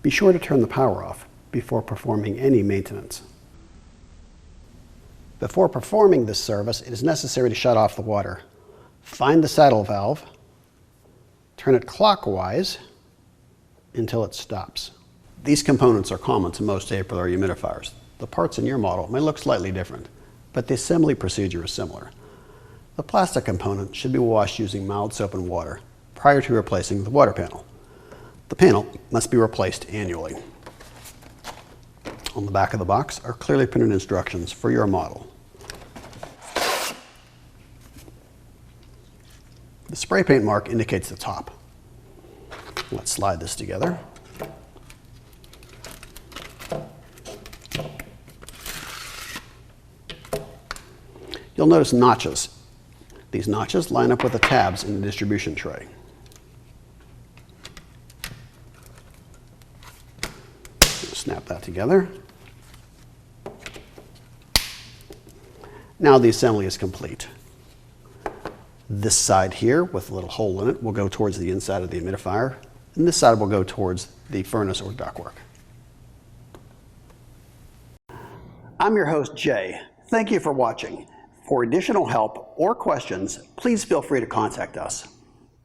Be sure to turn the power off before performing any maintenance. Before performing this service, it is necessary to shut off the water. Find the saddle valve, turn it clockwise until it stops. These components are common to most AprilAire humidifiers. The parts in your model may look slightly different, but the assembly procedure is similar. The plastic component should be washed using mild soap and water prior to replacing the water panel. The panel must be replaced annually. On the back of the box are clearly printed instructions for your model. The spray paint mark indicates the top. Let's slide this together. You'll notice notches. These notches line up with the tabs in the distribution tray. Snap that together. Now the assembly is complete. This side here with a little hole in it will go towards the inside of the humidifier, and this side will go towards the furnace or ductwork. I'm your host, Jay. Thank you for watching. For additional help or questions, please feel free to contact us.